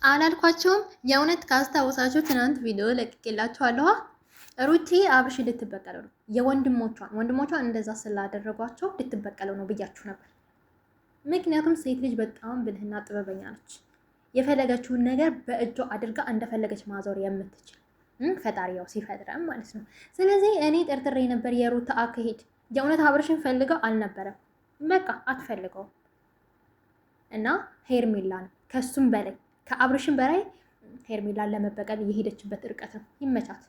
አላልኳቸውም? የእውነት ካስታወሳችሁ ትናንት ቪዲዮ ለቅቄላችኋለሁ። ሩቲ አብርሽ ልትበቀለው ነው። ወንድሞቿን እንደዛ ስላደረጓቸው ልትበቀለው ነው ብያችሁ ነበር። ምክንያቱም ሴት ልጅ በጣም ብልህና ጥበበኛ ነች። የፈለገችውን ነገር በእጇ አድርጋ እንደፈለገች ማዞር የምትችል ፈጣሪያው ሲፈጥረም ማለት ነው። ስለዚህ እኔ ጠርጥሬ ነበር የሩታ አካሄድ። የእውነት አብርሽን ፈልገው አልነበረም። በቃ አትፈልገውም እና ሄርሜላን ከሱም በላይ ከአብርሽን በላይ ሄርሜላን ለመበቀል የሄደችበት ርቀት ነው። ይመቻት።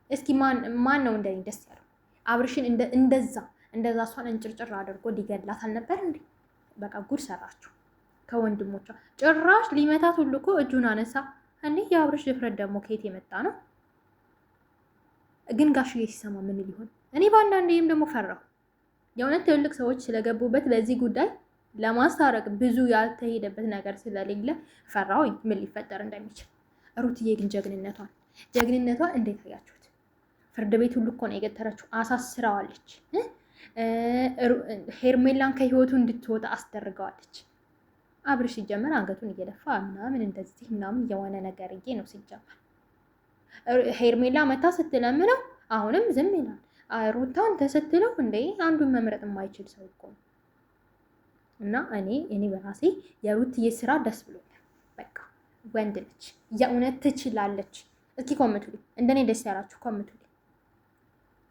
እስኪ ማን ነው እንደኔ ደስ ያለው? አብርሽን እንደዛ እሷን እንጭርጭር አድርጎ ሊገላት አልነበር እንዴ? በቃ ጉድ ሰራችሁ ከወንድሞቿ። ጭራሽ ሊመታት ሁሉ እኮ እጁን አነሳ እንዴ! የአብርሽ ድፍረት ደግሞ ከየት የመጣ ነው? ግን ጋሽዬ ሲሰማ ምን ሊሆን? እኔ በአንዳንዴም ደግሞ ፈራሁ። የእውነት ትልልቅ ሰዎች ስለገቡበት በዚህ ጉዳይ ለማስታረቅ ብዙ ያልተሄደበት ነገር ስለሌለ ፈራሁኝ ምን ሊፈጠር እንደሚችል። ሩትዬ ግን ጀግንነቷን እንዴት አያችሁት? ፍርድ ቤት ሁሉ እኮ ነው የገተረችው። አሳስረዋለች። ሄርሜላን ከህይወቱ እንድትወጣ አስደርገዋለች። አብርሽ ሲጀመር አንገቱን እየደፋ ምናምን እንደዚህ ምናምን የሆነ ነገር ነው ሲጀመር። ሄርሜላ መታ ስትለምነው አሁንም ዝም ይላል። ሩታን ተስትለው እንዴ አንዱን መምረጥ የማይችል ሰው እኮ ነው። እና እኔ በራሴ የሩትዬ ስራ ደስ ብሎኛል። በቃ ወንድ ነች፣ የእውነት ትችላለች። እስኪ ኮምቱልኝ፣ እንደኔ ደስ ያላችሁ ኮምቱልኝ።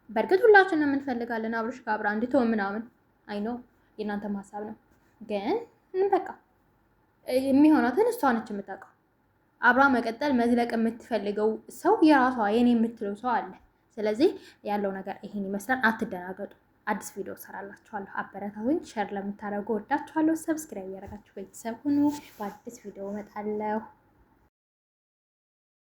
በእርግጥ ሁላችንም እንፈልጋለን አብርሽ ከአብራ እንድትሆን ምናምን። አይኖ የእናንተ ሀሳብ ነው፣ ግን በቃ የሚሆናትን እሷ ነች የምታውቀው። አብራ መቀጠል መዝለቅ የምትፈልገው ሰው የራሷ የኔ የምትለው ሰው አለ። ስለዚህ ያለው ነገር ይሄን ይመስላል። አትደናገጡ። አዲስ ቪዲዮ ሰራላችኋለሁ። አበረታቱኝ። ሼር ለምታደርጉ ወዳችኋለሁ። ሰብስክራይብ ያደረጋችሁ ቤተሰብ ሁኑ። በአዲስ ቪዲዮ እመጣለሁ።